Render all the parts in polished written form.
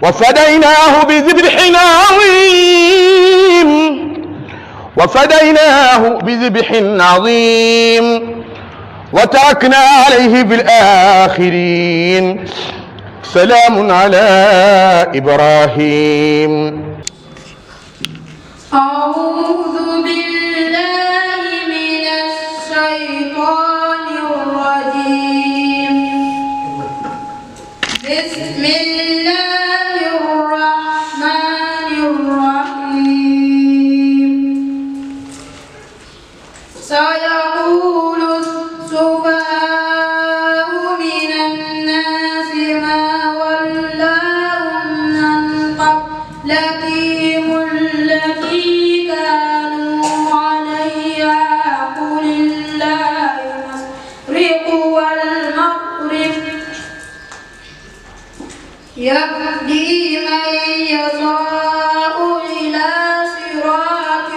وفديناه بذبح عظيم وفديناه بذبح عظيم وتركنا عليه في الآخرين سلام على إبراهيم. أعوذ بالله من الشيطان الرجيم. بسم الله الرحمن الرحيم. سيقول السفهاء من الناس ما ولاهم عن قبلتهم التي كانوا عليها قل الله المشرق والمغرب يهدي من يشاء إلى صراط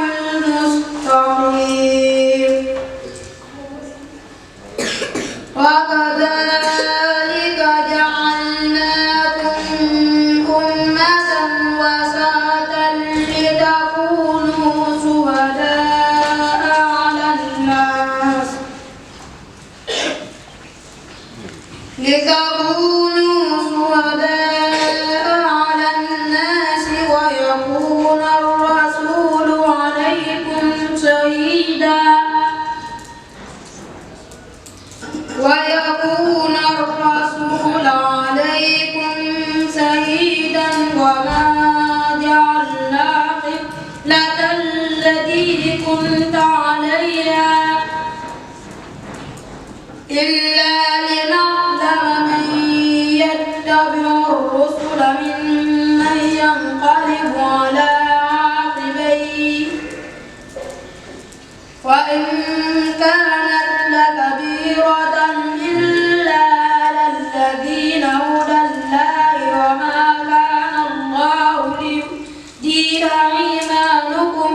مستقيم. وكذلك جعلناكم أمة وسطا لتكونوا شهداء على الناس ويكون الرسول عليكم شهيدا وما جعلنا قبلة التي كنت عليها إلا لنعلم من يتبع الرسل ممن ينقلب على عقبيه وإن كانت لكبيرة إلا على الذين هدى الله وما كان الله ليضيع إيمانكم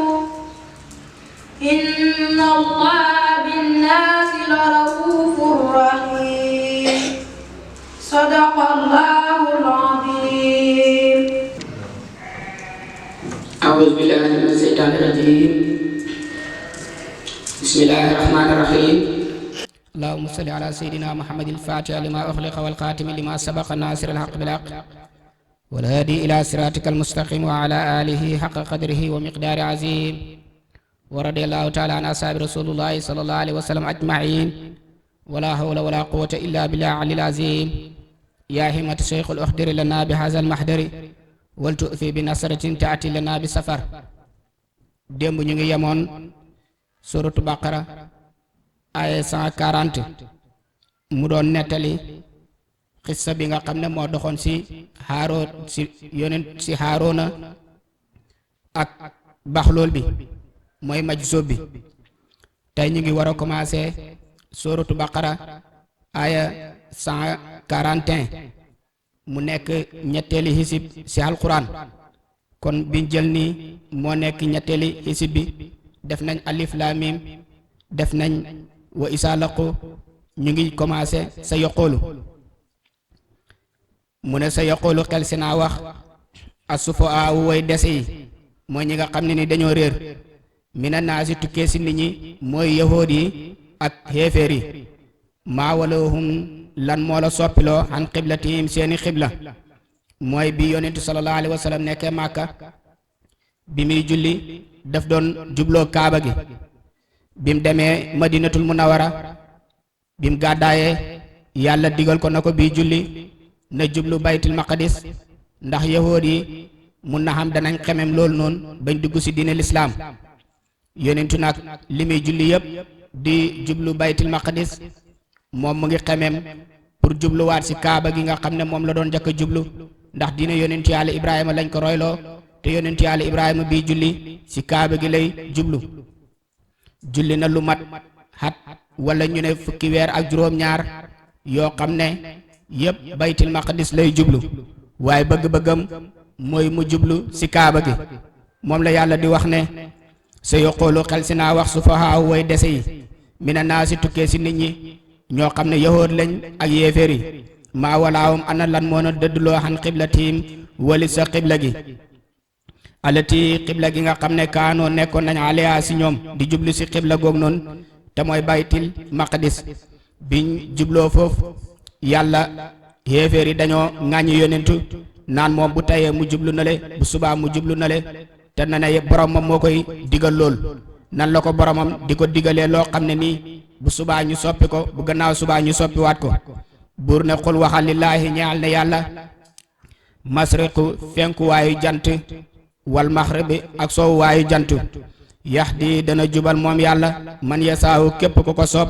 إن الله بالناس لرؤوف رحيم. صدق الله العظيم. أعوذ بالله من الشيطان الرجيم. بسم الله الرحمن الرحيم. اللهم صل على سيدنا محمد الفاتح لما أخلق والخاتم لما سبق الناصر الحق بالحق والهادي إلى صراطك المستقيم وعلى آله حق قدره ومقدار عظيم. ورضي الله تعالى عن أصحاب رسول الله صلى الله عليه وسلم أجمعين ولا حول ولا قوة إلا بالله العلي العظيم. يا همة الشيخ الأحضر لنا بهذا المحضر ولتؤتي بنصرة تأتي لنا بسفر. démb ñu ngi yemoon suratu Baqara aya 140 mu doon nettali xissa bi nga xam ne moo doxoon si Haaruna ak baxlool bi mooy majzub bi. tey ñu ngi war a commencé suratu Baqara aya 141 mu nekk ñetteeli hisib si alquran. kon biñ jël nii moo nekk ñetteeli hisib bi. def nañ alif laam miim def nañ wa isaa laqu ñu ngi commencé sa yoqoolu mu ne sa yoqoolu xel si naa wax asufahaa way dese yi mooy ñi nga xam ne ni dañoo réer mina naasi tukkee si nit ñi mooy yahood yi ak xéeféer yi maa walahum lan moo la soppiloo an xiblatihim seeni xibla mooy bi yonentu sallallahu alayhi wa sallam nekkee Màkka bi muy julli daf doon jubloo kaaba gi. bim demee madinatul munawara bim gàddaayee yàlla digal ko na ko bii julli na jublu baytul maqdis ndax yahood yi mun na xam danañ xemem loolu noonu bañ dugg si diine lislaam. yonentu nag li muy julli yëpp di jublu baytul maqdis moom mu ngi xemem pour jubluwaat si kaaba gi nga xam ne moom la doon njëkk a jublu ndax diine yonentu yàlla Ibrahima lañ ko royloo te yonentu yàlla Ibrahima bii julli si kaaba gi lay jublu. julli na lu mat xat wala ñu ne fukki weer ak juróom-ñaar yoo xam ne yëpp baytul maqdis lay jublu waaye bëgg-bëggam mooy mu jublu si kaaba gi. moom la yàlla di wax ne sa yoqoolu xel si naa wax sufahaa way dese yi mina naa si tukkee si nit ñi ñoo xam ne yahood lañ ak yéeféer yi maa walaawum ana lan moo na dëddloo xan xiblatihim wali sa xibla gi alati xibla gi nga xam ne kaanoo nekkoon nañ alea si ñoom di jublu si xibla goog noonu te mooy baytil maqdis biñ jubloo foofu yàlla xéeféer yi dañoo ŋàññi yonentu naan moom bu tayee mu jublu na le bu subaa mu jublu na le te na ne boromam moo koy digal lool nan la ko boromam di ko digalee loo xam ne nii bu subaa ñu soppi ko bu gannaaw subaa ñu soppi waat ko buur ne xul waxal lillaahi ñaal ne yàlla masriqu fenkuwaayu jant wal maxribi ak soowuwaayu jant yahdi dana jubal moom yàlla man yasaahu képp ku ko soob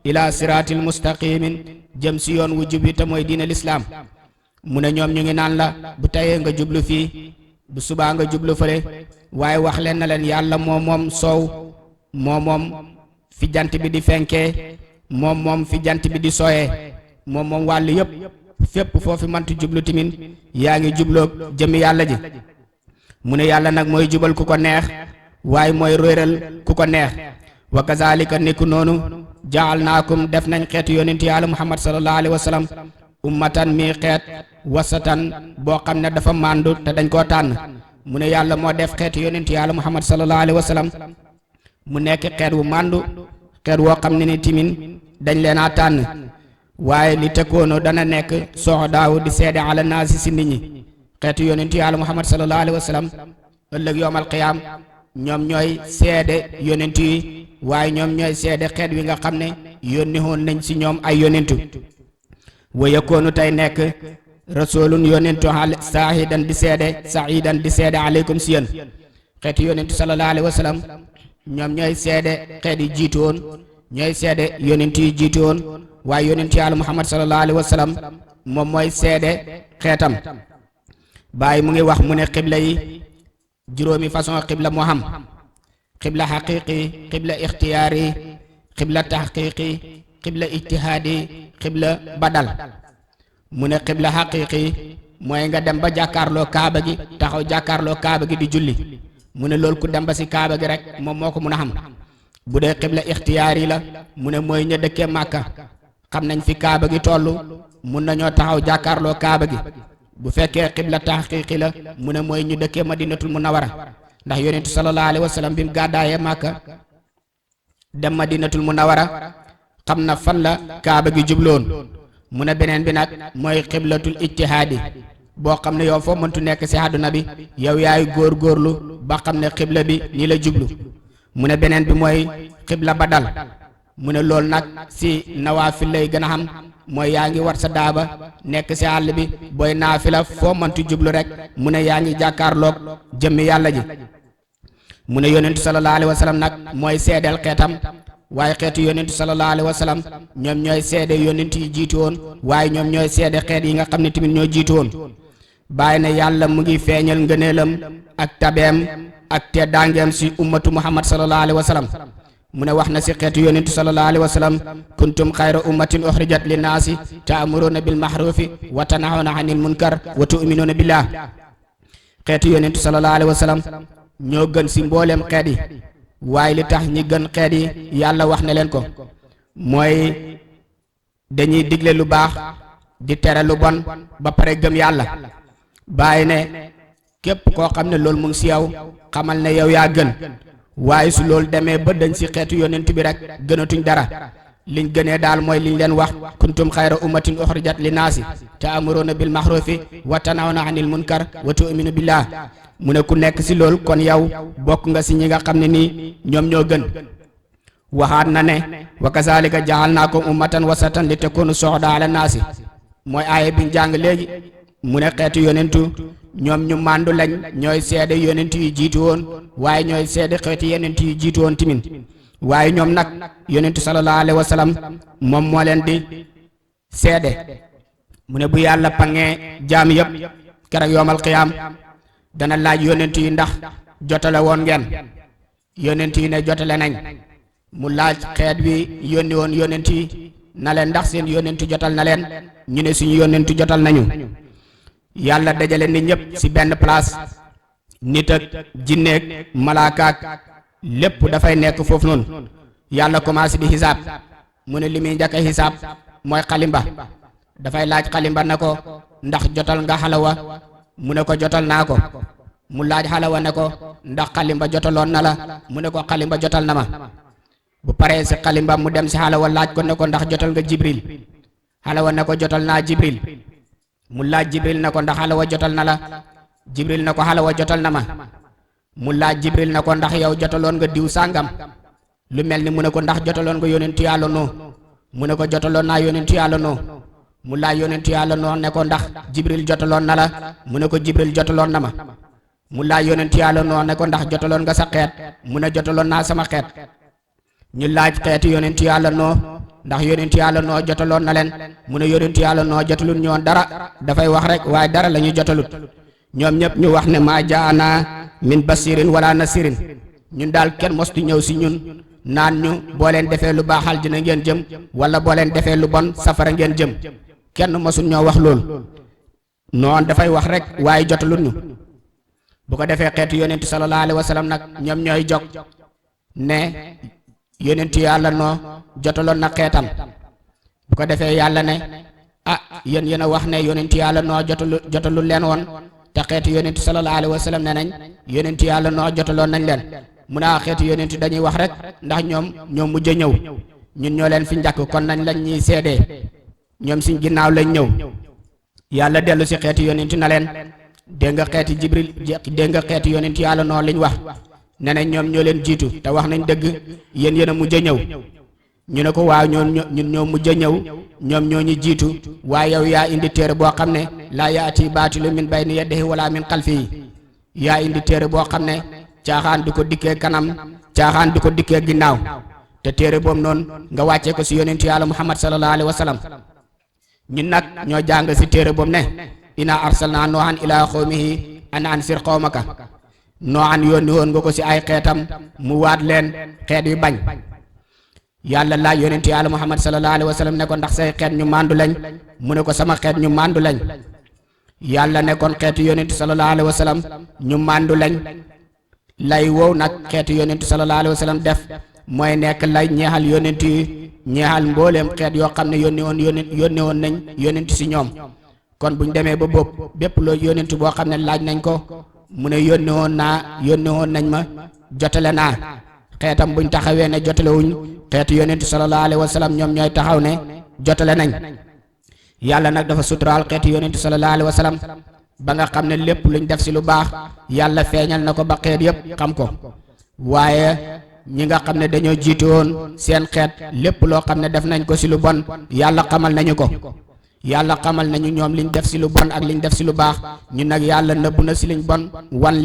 ila siraatil mustaqimin jëm si yoon wu jub yi te mooy diine lislaam mu ne ñoom ñu ngi naan la bu tayee nga jublu fii bu subaa nga jublu fële waaye wax leen na leen yàlla moom soow moom fi jant bi di fenkee moom fi jant bi di sooyee moom wàll yëpp fépp foofu mantu jublu timin yaa ngi jubloog jëmi yàlla ji mu ne yàlla nag mooy jubal ku ko neex waaye mooy réeral ku ko neex wa kazalika niku noonu jaalnaakum def nañ xeetu yonent yàlla muhammad sallallahu alayhi wa sallam ummatan mi xeet wasatan boo xam ne dafa màndu te dañ koo tànn mu ne yàlla moo def xeetu yonent yàlla muhammad sallallahu alayhi wa sallam mu nekk xeet wu màndu xeet woo xam ne ni timin dañ leen a tànn waaye li tekkoonu dana nekk soxdaawu di seede ala naasi si nit ñi xeetu yonent yàlla muhammad sallallahu alayhi wa sallam ëllëg yowmal qiyaam ñoom ñooy seede yonent yi waaye ñoom ñooy seede xeet wi nga xam ne yónni woon nañ si ñoom ay yonentu wa yakoonu tey nekk rasulun yonentu saahidan di seede aleykum si yéen xeetu yonentu sallallahu alayhi wa sallam ñoom ñooy seede xeet yi jiitu woon ñooy seede yonent yi jiitu woon waaye yonentu yàlla muhammad sallallahu alayhi wa sallam moom mooy seede xeetam bàyyi mu ngi wax mu ne xibla yi juróomi façon xibla moo xam xibla xaqiqi xibla ixtiyaari xibla taxqiqi xibla ijtihaadi xibla badal mu ne xibla xaqiqi mooy nga dem ba jàkkaarloo kaaba gi taxaw jàkkaarloo kaaba gi di julli mu ne loolu ku dem ba si kaaba gi rek moom moo ko mun a xam bu dee xibla ixtiyaari la mu ne mooy ña dëkkee màkka xam nañ fi kaaba gi toll mun nañoo taxaw jàkkaarloo kaaba gi bu fekkee xibla taxqiqi la mu ne mooy ñu dëkkee madinatul munawara ndax yonentu sallallahu alayhi wa sallam bi mu gàddaayee màkka dem madinatul munawara xam na fan la kaaba gi jubloon mu ne beneen bi nag mooy xiblatul ijtihaadi boo xam ne yow foo mëntu nekk si àdduna bi yow yaay góorgóorlu ba xam ne xibla bi nii la jublu mu ne beneen bi mooy xibla badal mu ne loolu nag si nawaafil lay gën a xam mooy yaa ngi war sa daaba nekk si àll bi booy naafila foo mëntu jublu rek mu ne yaa ngi jàkkaarloog jëmmi yàlla ji mu ne yonentu sallallahu alayhi wa sallam nag mooy seedeel xeetam waaye xeetu yonentu sallallahu alayhi wa sallam ñoom ñooy seede yonent yi jiitu woon waaye ñoom ñooy seede xeet yi nga xam ne tamit ñoo jiitu woon bàyyi ne yàlla mu ngi feeñal ngëneelam ak tabeem ak teddaangeem si ummatu muhammad sallallahu alayhi wa sallam mu ne wax na si xeetu yonentu sallallahu alayhi wa sallam kuntum xayra ummatin uxrijat linnaasi ta'muruna bil maxrufi wa tanhawna anil munkar wa tu'minuna billah xeetu yonentu sallallahu alayhi wa sallam ñoo gën si mbooleem xeet yi waaye li tax ñi gën xeet yi yàlla wax na leen ko mooy dañuy digle lu baax di tere lu bon ba pare gëm yàlla bàyyi ne képp koo xam ne loolu mu ngi si yow xamal ne yow yaa gën waaye su loolu demee ba dañ si xeetu yonent bi rek gënatuñ dara liñ gënee daal mooy liñ leen wax kuntum xayra ummatin uxrijat linnaasi ta'muruna bil maxrufi wa tanhawna anil munkar wa tu'minu billah mu ne ku nekk si loolu kon yow bokk nga si ñi nga xam ne nii ñoom ñoo gën waxaat na ne wa kazalika ja'alnaakum ummatan wasatan li takunu shuhada ala naasi mooy aaya biñ jàng léegi mu ne xeetu yonentu ñoom ñu màndu lañ ñooy seede yonent yi jiitu woon waaye ñooy seede xeeti yonent yi jiitu woon timin waaye ñoom nag yonentu sallallahu alayhi wa sallam moom moo leen di seede mu ne bu yàlla pangee jaam yëpp keroog yoomal qiyaam dana laaj yonent yi ndax jotale woon ngeen yonent yi ne jotale nañ mu laaj xeet wi yónni woon yonent yi na leen ndax seen yonent jotal na leen ñu ne suñu yonent jotal nañu yàlla dajale nit ñëpp ci benn place nit ak jinneeg malaakaak lépp dafay nekk foofu noonu yàlla commencé di xisaab mu ne li muy njëkk a xisaab mooy xalimba dafay laaj xalimba na ko ndax jotal nga xalawa mu ne ko jotal naa ko. mu laaj xalawa ne ko ndax xalimba jotaloon na la mu ne ko xalimba jotal na ma. bu paree si xalimba mu dem si xalawa laaj ko ne ko ndax jotal nga jibril. xalawa ne ko jotal naa jibril. mu laaj jibril ne ko ndax xalawa jotal na la. jibril ne ko xalawa jotal na ma. mu laaj jibril ne ko ndax yow jotaloon nga diw sàngam. lu mel ni mu ne ko ndax jotaloon nga yonentu yàlla noo. mu ne ko jotaloon naa yonentu yàlla noo. mu laaj yonentu yàlla noo ne ko ndax jibril jotaloon na la. mu ne ko jibril jotaloon na ma. mu laaj yonentu yàlla noo ne ko ndax jotaloon nga sa xeet. mu ne jotaloon naa sama xeet. ñu laaj xeeti yonentu yàlla noo ndax yonentu yàlla noo jotaloon na leen. mu ne yonentu yàlla noo jotalut ñoon dara dafay wax rek waaye dara la ñu jotalut. ñoom ñëpp ñu wax ne maa jaana min basirin wala nasirin. ñun daal kenn mostu ñëw si ñun naan ñu boo leen defee lu baax aljana ngeen jëm wala boo leen defee lu bon safara ngeen jëm. kenn mosul ñoo wax loolu. noon dafay wax rek waaye jotalut ñu. bu ko defee xeetu yonentu sallallahu alayhi wa sallam nag ñoom ñooy jog ne yonentu yàlla noo jotaloon na xeetam. bu ko defee yàlla ne yéen a wax ne yonentu yàlla noo jotalu leen woon te xeetu yonentu sallallahu alayhi wa sallam ne nañ yonentu yàlla noo jotaloon nañ leen. mu ne xeetu yonentu dañuy wax rek ndax ñoom mujj a ñëw ñun ñoo leen fi njëkk kon nañ lañ ñuy seedee ñoom suñ ginnaaw lañ ñëw. yàlla dellu si xeetu yonentu na leen dégg nga xeeti jibril dégg nga xeetu yonentu yàlla noo liñ wax ne nañ ñoom ñoo leen jiitu te wax nañ dëgg yéen a mujj a ñëw. ñu ne ko waaw ñun ñoo mujj a ñëw ñoom ñoo ñu jiitu waaye yow yaa indi téere boo xam ne laa yaati baatilu min bayni yadihi wala min xalfihi. yaa indi téere boo xam ne caaxaan du ko dikkee kanam caaxaan du ko dikkee ginnaaw te téere boobu noonu nga wàccee ko si yonentu yàlla muhammad sallallahu alayhi wa sallam. ñun nag ñoo jàng si téere boobu ne inna arsalna noohan ila xawmihi an ansir xawmaka. noohan yónni woon nga ko si ay xeetam mu waat leen xeet yu bañ. yàlla laaj yonentu yàlla muhammad sallallahu alayhi wa sallam ne ko ndax say xeet ñu màndu lañ. mu ne ko sama xeet ñu màndu lañ. yàlla ne kon xeetu yonentu sallallahu alayhi wa sallam ñu màndu lañ. lay wow nag xeetu yonentu sallallahu alayhi wa sallam def mooy nekk lay ñeexal yonentu yi ñeexal mbooleem xeet yoo xam ne yónni woon nañ yonentu si ñoom. kon buñ demee ba boobu bépp loo yonentu boo xam ne laaj nañ ko mu ne yónni woon nañ ma jotale naa. xeetam buñ taxawee ne jotale wuñ xeetu yonentu sallallahu alayhi wa sallam ñoom ñooy taxaw ne jotale nañ. yàlla nag dafa suturaal xeetu yonentu sallallahu alayhi wa sallam ba nga xam ne lépp luñ def si lu baax yàlla feeñal na ko ba xeet yëpp xam ko. waaye ñi nga xam ne dañoo jiitu woon seen xeet lépp loo xam ne def nañ ko si lu bon yàlla xamal nañu ko. yàlla xamal nañu ñoom liñ def si lu bon ak liñ def si lu baax ñun nag yàlla nëbb na si liñ bon wan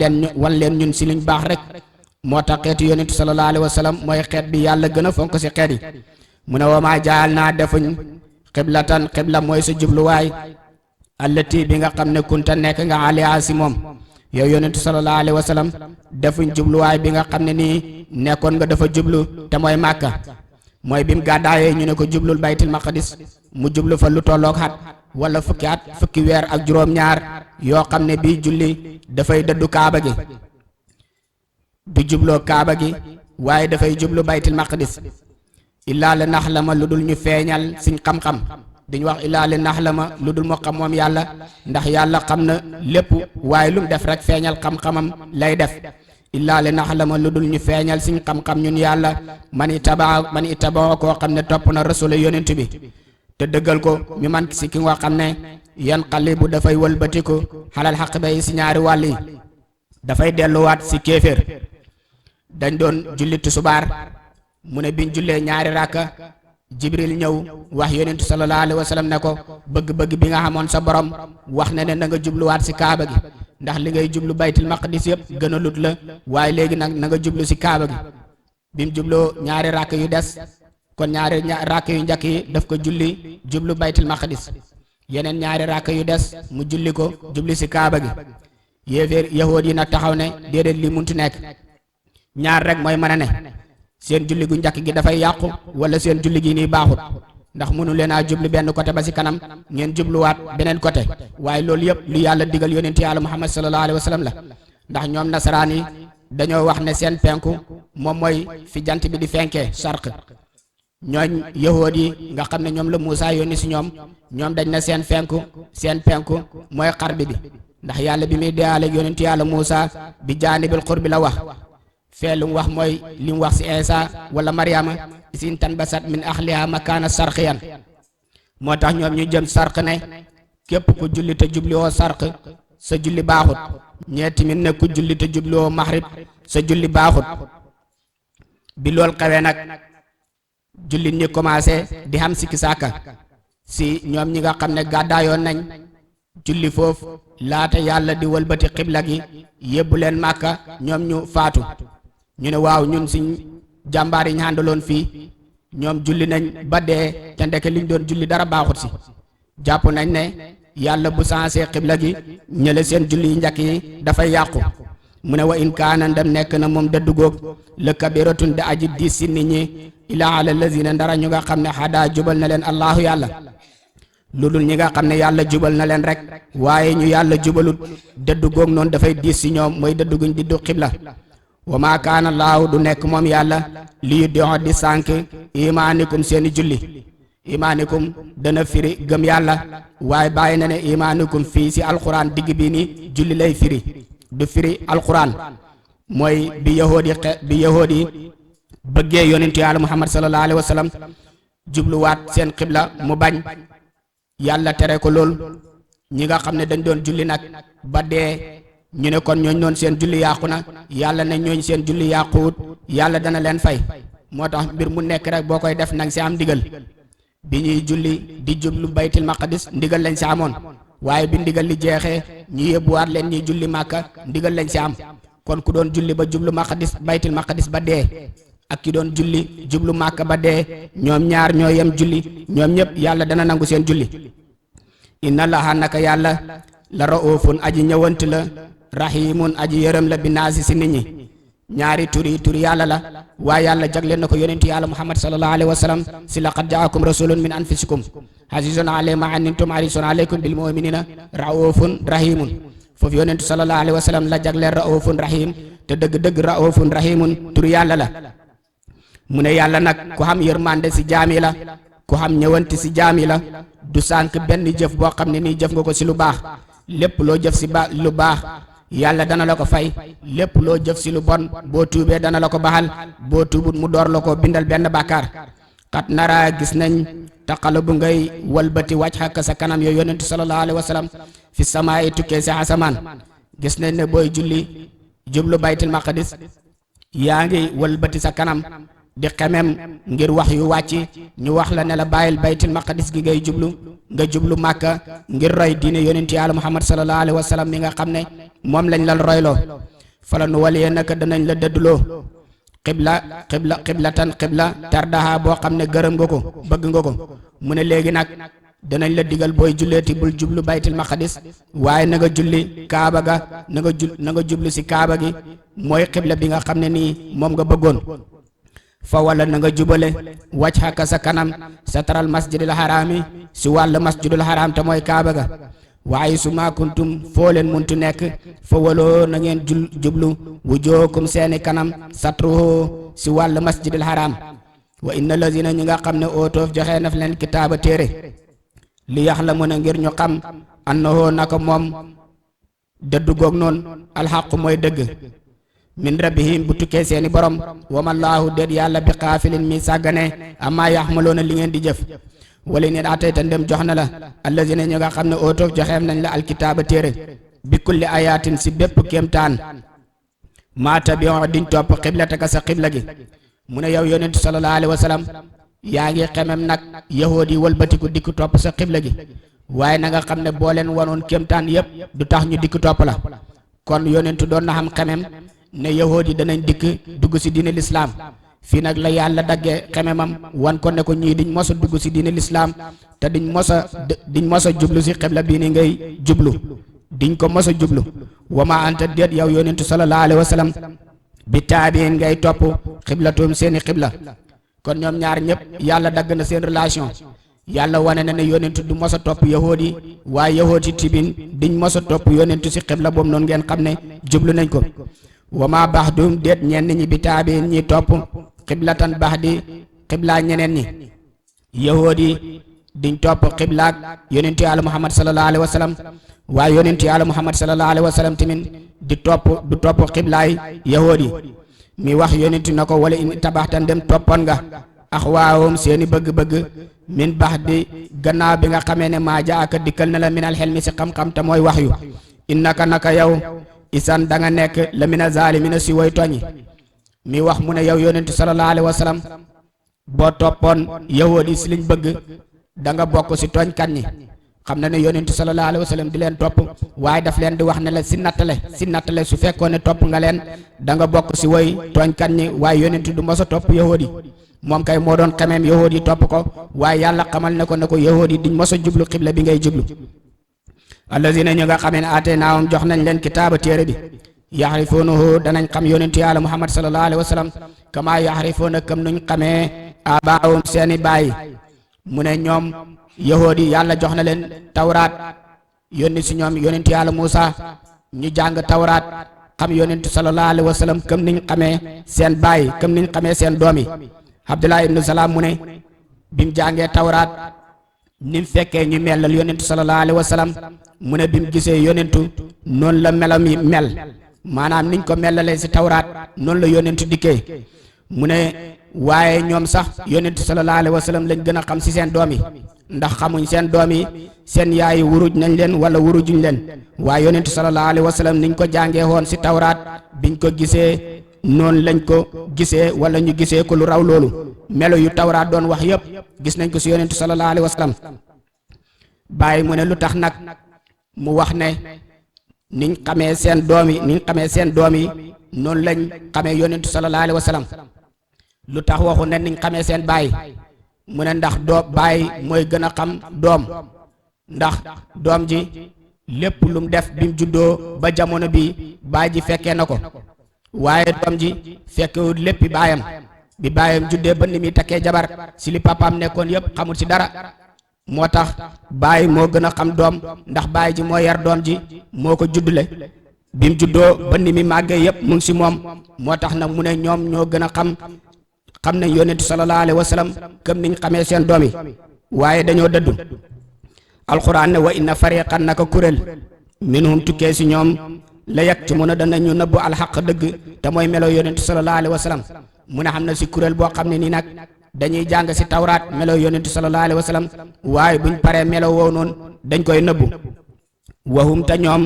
leen ñun si liñ baax rek. moo tax xeetu yonentu sallallahu alayhi wa sallam mooy xeet bi yàlla gën a fonk si xeet yi. mu ne wa maa jaal naa defuñ xiblatan xibla mooy sa jubluwaay allati bi nga xam ne kunta nekk nga aliya si moom yow yonentu sallallahu alayhi wa sallam defuñ jubluwaay bi nga xam ne nii nekkoon nga dafa jublu te mooy màkka. mooy bi mu gàddaayee ñu ne ko jublul baytil maqdis mu jublu fa lu tolloog xat wala fukki weer ak juróom-ñaar yoo xam ne bii julli dafay dëddu kaaba gi. du jubloo kaaba gi waaye dafay jublu baytil maqdis. illaa li nax la ma lu dul ñu feeñal suñ xam-xam dañu wax illaa li nax la ma lu dul mu xam moom yàlla ndax yàlla xam na lépp waaye lu mu def rek feeñal xam-xamam lay def. illaa li nax la ma lu dul ñu feeñal suñ xam-xam ñun yàlla man ittabaa koo xam ne topp na rasula yonent bi te dëggal ko mi man si ki nga xam ne yan xali bu dafay wëlbatiku xalal xaq bay si ñaari wàll yi dafay delluwaat si kéeféer. dañ doon julli tusubaar mu ne biñ jullee ñaari ràkka jibril ñëw wax yonentu sallallahu alayhi wa sallam ne ko bëgg-bëgg bi nga xamoon sa borom wax na ne na nga jubluwaat si kaaba gi ndax li ngay jublu baytil maqdis yëpp gën a lut la waaye léegi nag na nga jublu si kaaba gi. bim jubloo ñaari ràkk yu des kon ñaari ràkk yu njëkk yi daf ko julli jublu baytil maqdis yeneen ñaari ràkk yu des mu julli ko jubli si kaaba gi. yahood yi nag taxaw ne déedéet li muntu nekk ñaar rek mooy mën a ne seen julli gu njëkk gi dafay yàqu wala seen julli gi nii baaxut ndax mënu leen a jublu benn côté ba si kanam ngeen jubluwaat beneen côté. waaye loolu yëpp lu yàlla digal yonent yàlla muhammad sallallahu alayhi wa sallam la ndax ñoom nasaraan yi dañoo wax ne seen penku moom mooy fi jant bi di fenkee sarq ñooñ yahood yi nga xam ne ñoom la Muusa yónni si ñoom dañ na seen penku mooy xarbi bi ndax yàlla bi muy deyaale yonentu yàlla Muusa bi jaanibil xurbi la wax fee lu mu wax mooy li mu wax si Isa wala Maryama isin tanbasat min ahliha makaana sarqiyan moo tax ñoom ñu jëm sarq ne képp ku julli te jubliwoo sarq sa julli baaxut ñee tamit ne ku julli te jubliwoo maxrib sa julli baaxut bi lool xewee nag jullit ñi commencé di xam sikki sàkka si ñoom ñi nga xam ne gàddaayoon nañ julli foofu laata yàlla di wëlbati xibla gi yóbbu leen màkka ñoom ñu faatu ñu ne waaw ñun suñ jàmbaar yi ñu àndaloon fii ñoom julli nañ ba dee te ndeke liñ doon julli dara baaxut si jàpp nañ ne yàlla bu sensé xibla gi ñële seen julli yi njëkk yi dafay yàqu mu ne wa in kaana ndem nekk na moom dëddu góog la kabiratun da aji diis si nit ñi ilaa ala lazina ndara ñu nga xam ne xadaa jubal na leen allahu yàlla lu dul ñi nga xam ne yàlla jubal na leen rek waaye ñu yàlla jubalut dëddu góog noonu dafay diis si ñoom mooy dëddu guñ diddu xibla wa maa kaana laahu du nekk moom yàlla li yu dox di sànk imaanikum seeni julli imaanikum dana firi gëm yàlla waaye bàyyi na ne imaanikum fii si alquran digg bi ni julli lay firi du firi alquran mooy bi yahood yi bëggee yonentu yàlla muhammad sallallahu alayhi wa sallam jubluwaat seen xibla mu bañ yàlla tere ko lool ñi nga xam ne dañ doon julli nag ba dee ñu ne kon ñooñ noon seen julli yàqu na yàlla ne ñooñ seen julli yàquwut yàlla dana leen fay moo tax mbir mu nekk rek boo koy def nang si am ndigal bi ñuy julli di jublu baytil maqdis ndigal lañ si amoon waaye bi ndigal li jeexee ñu yóbbuwaat leen ñuy julli màkka ndigal lañ si am kon ku doon julli ba jublu maqdis baytil maqdis ba dee ak ki doon julli jublu màkka ba dee ñoom ñaar ñoo yem julli ñoom ñëpp yàlla dana nangu seen julli inna allaha naka yàlla la raufun aji ñëwant la rahimun aji yërëm la bi naasi si nit ñi ñaari turi yàlla la waaye yàlla jagleel na ko yonentu yàlla muhammad sallallahu alayhi wa sallam si laqad jaakum rasulun min anfusikum azizun alayhi ma anittum harisun alaykum bil muminina raufun rahimun foofu yonentu sallallahu alayhi wa sallam la jagleel raufun rahim te dëgg-dëgg raufun rahimun turi yàlla la mu ne yàlla nag ku xam yërmande si jaami la ku xam ñëwanti si jaami la du sànk benn jëf boo xam ne nii jëf nga ko si lu baax lépp loo jëf si lu baax yàlla dana la ko fay lépp loo jëf si lu bon boo tuubee dana la ko baxal boo tuubut mu door la ko bindal benn bàkkaar xat nara gis nañ taqala bu ngay walbati wàcc xakk sa kanam yow yonentu sallallahu alayhi wa sallam fi samaay tukkee si asamaan gis nañ ne booy julli jublu baytul maqdis yaa ngi walbati sa kanam di xemem ngir wax yu wàcc ñu wax la ne la bàyyil baytul maqdis gi ngay jublu nga jublu màkka ngir roy diine yonent yàlla muhammad sallallahu alayhi wa sallam mi nga xam ne moom lañ la royloo fala nu waliyee naka danañ la dëdduloo xiblatan xibla tardaha boo xam ne gërëm nga ko bëgg nga ko mu ne léegi nag danañ la digal booy julleeti bul jublu baytul maqdis waaye na nga julli kaaba ga na nga jublu si kaaba gi mooy xibla bi nga xam ne nii moom nga bëggoon fa wala na nga jubale wàcc xakka sa kanam satral masjidil harami si wàll masjidul haram te mooy kaaba ga waaye su ma kuntum foo leen muntu nekk fa waloo na ngeen jublu wujookum seeni kanam satruhu si wàll masjidil haram wa inna lazina ñi nga xam ne ootoof joxe naf leen kitaaba téere li yax la mën a ngir ñu xam annahu naka moom dëddu goog noonu alxaqu mooy dëgg min rabbihim bu tukkee seeni borom wamallaahu déet yàlla bi xaafilin mi sàggane amaa yaxmaloona li ngeen di jëf wala neen atayta ndem jox na la allazina ñi nga xam ne ootoof joxeem nañ la alkitaaba téere bi kulli ayatin si bépp kéemtaan maa tabion diñ topp xiblataka sa xibla gi mu ne yow yonentu sallallahu alayhi wa sallam yaa ngi xemem nag yahood yi wëlbatiku dikk topp sa xibla gi waaye na nga xam ne boo leen wanoon kéemtaan yépp du tax ñu dikk topp la kon yonentu doon na xam xemem ne yahood yi danañ dikk dugg si diine lislaam fii nag la yàlla daggee xememam wan ko ne ko ñii diñ mos a dugg si diine lislaam te diñ mos a jublu si xibla bii ni ngay jublu diñ ko mos a jublu wama anta déet yow yonentu sallallahu alayhi wa sallam bi taabiin ngay topp xiblatum seeni xibla kon ñoom ñaar ñëpp yàlla dagg na seen relation yàlla wane na ne yonentu du mos a topp yahood yi waaye yahood yi tibin diñ mos a topp yonentu si xibla boobu noonu ngeen xam ne jublu nañ ko wama baxdum déet ñenn ñi bi taabiin ñi topp xiblatan baxdi xiblaa ñeneen ñi yahood yi diñ topp xiblaak yonentu yàlla muhammad sallallahu alayhi wa sallam waaye yonentu yàlla muhammad sallallahu alayhi wa sallam tamit du topp xiblaay yahood yi mi wax yonentu na ko wala in tabaxtan dem toppoon nga axwaahum seeni bëgg-bëgg min bax di gannaaw bi nga xamee ne maa jaaka dikkal na la minal xelmi si xam-xam te mooy wax yu innaka naka yow isan da nga nekk la mina zaalimina si way toñi mi wax mu ne yow yonentu sallallahu alayhi wa sallam boo toppoon yahood yi si liñ bëgg da nga bokk si tooñkat ñi xam na ne yonentu sallallahu alayhi wa sallam di leen topp waaye daf leen di wax ne la si nattale su fekkoon ne topp nga leen da nga bokk si way tooñkat ñi waaye yonentu du mos a topp yahood yi moom kay moo doon xameem yahood yi topp ko waaye yàlla xamal ne ko yahood yi duñ mos a jublu xibla bi ngay jublu allazina ñu nga xamee ne aataynaahum jox nañ leen kitaaba téere bi yaxrifuunahu danañ xam yonentu yàlla muhammad sallallahu alayhi wa sallam kama yaxrifuuna kam nuñ xamee abaahum seeni baay mu ne ñoom yahood yi yàlla jox na leen tawraat yónni si ñoom yonentu yàlla Muusa ñu jàng tawraat xam yonentu sallallahu alayhi wa sallam kam niñ xamee seen baay kam niñ xamee seen doom yi Abdullah ibnu Salaam mu ne bi mu jàngee tawraat ni mu fekkee ñu melal yonentu sallallahu alayhi wa sallam mu ne bi mu gisee yonentu noonu la melam yi mel maanaam niñ ko melalee si tawraat noonu la yonentu dikkee mu ne waaye ñoom sax yonentu sallallahu alayhi wa sallam lañ gën a xam si seen doom yi ndax xamuñ seen doom yi seen yaay wuruj nañ leen wala wurujuñ leen waaye yonentu sallallahu alayhi wa sallam niñ ko jàngee woon si tawraat biñ ko gisee noonu lañ ko gisee wala ñu gisee ko lu raw loolu melo yu tawraat doon wax yëpp gis nañ ko si yonentu sallallahu alayhi wa sallam bàyyi mu ne lu tax nag mu wax ne niñ xamee seen doom yi noonu lañ xamee yonentu sallallahu alayhi wa sallam lu tax waxu ne niñ xamee seen baay mu ne ndax baay mooy gën a xam doom ndax doom ji lépp lu mu def bi mu juddoo ba jamono bi baay ji fekkee na ko waaye doom ji fekkewul léppi baayam bi baayam juddee ba ni muy takkee jabar si li papaam nekkoon yëpp xamul si dara moo tax baay moo gën a xam doom ndax baay ji moo yar doom ji moo ko juddule bi mu juddoo ba ni muy màggee yëpp mu ngi si moom moo tax nag mu ne ñoom ñoo gën a xam nañ yonentu sallallahu alayhi wa sallam comme niñ xamee seen doom yi waaye dañoo dëddu alquran ne wa inna fariqan naka kuréel minhum tukkee si ñoom la yaktumuna danañu nëbbu alxaq dëgg te mooy melo yonentu sallallahu alayhi wa sallam mu ne xam na si kuréel boo xam ne nii nag dañuy jàng si tawraat melo yonentu sallallahu alayhi wa sallam waaye buñ paree melo woow noonu dañ koy nëbbu wahum te ñoom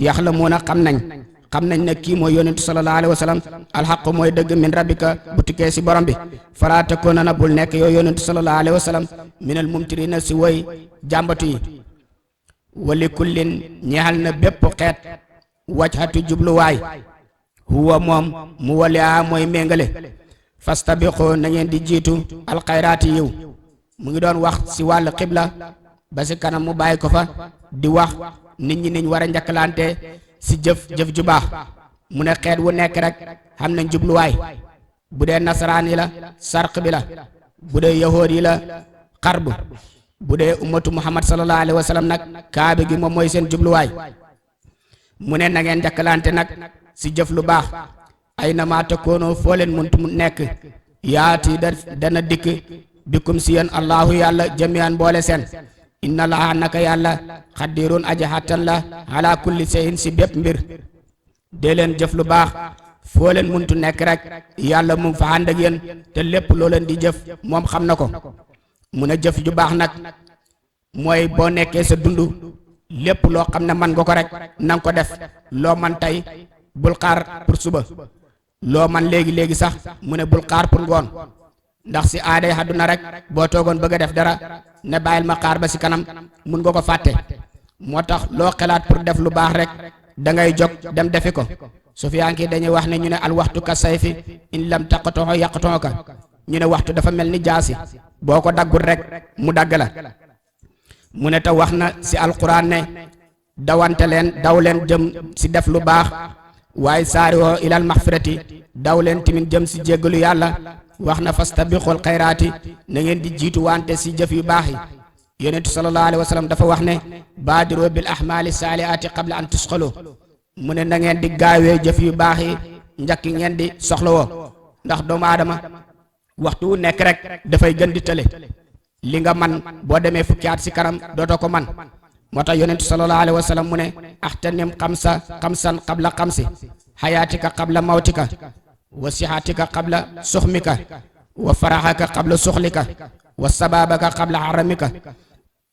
yaxlamuuna xam nañ ne kii mooy yonentu sallallahu alayhi wa sallam alxaq mooy dëgg min rabbika bu tukkee si borom bi falaa takuuna na bul nekk yow yonentu sallallahu alayhi wa sallam minal mumtirina si woy jàmbatu yi wali kullin ñeexal na bépp xeet wajhatu jubluwaay huwa moom mu waliyaa mooy méngale fastabiqu na ngeen di jiitu alxayraati yiw mu ngi doon wax si wàllu xibla ba si kanam mu bàyyi ko fa di wax nit ñi niñ war a njëkkalante si jëf ju baax mu ne xeet wu nekk rek xam nañ jubluwaay bu dee nasaraan yi la sarq bi la bu dee yahood yi la xarb bu dee ummatu muhammad sallallahu alayhi wa sallam nag kaabe gi moom mooy seen jubluwaay mu ne na ngeen njëkkalante nag si jëf lu baax ay na maa takoonoo foo leen muntu mu nekk yaati dana dikk bikum si yéen allahu yàlla jamian boole seen inna laha naka yàlla xaddirun aji xattan la ala kulli shay'in si bépp mbir dee leen jëf lu baax foo leen muntu nekk rek yàlla mu ngi fa ànd ak yéen te lépp loo leen di jëf moom xam na ko mu ne jëf ju baax nag mooy boo nekkee sa dund lépp loo xam ne man nga ko rek nanga ko def loo man tey bul xaar pour suba loo man léegi sax mu ne bul xaar pour ngoon ndax si aaday àdduna rek boo toogoon bëgg a def dara ne bàyyil ma xaar ba si kanam mun nga ko fàtte moo tax loo xalaat pour def lu baax rek da ngay jóg dem defi ko Sufyaan ki dañuy wax ne ñu ne al waxtu ka sayfi in lam taqatoo yaqatoo ka ñu ne waxtu dafa mel ni jaasi boo ko daggul rek mu dagg la mu ne te wax na si alquran ne dawante leen daw leen jëm si def lu baax waaye saariwoo ilal maxfirati daw leen timin jëm si jéggalu yàlla wax na fastabiqul xayraati na ngeen di jiitu wante si jëf yu baax yi yonentu sallallahu alayhi wa sallam dafa wax ne baadiru bil ahmaali saalihaati qabla an tusxalu mu ne na ngeen di gaawee jëf yu baax yi njëkk ngeen di soxlawoo ndax doomu aadama waxtu wu nekk rek dafay gën di tële li nga man boo demee fukki at si kanam dootoo ko man moo tax yonentu sallallahu alayhi wa sallam mu ne axtanim xamsan qabla xamsi xayaatika qabla mawtika wa sixatika qabla suxmika wa faraxaka qabla suxlika wa sababaka qabla haramika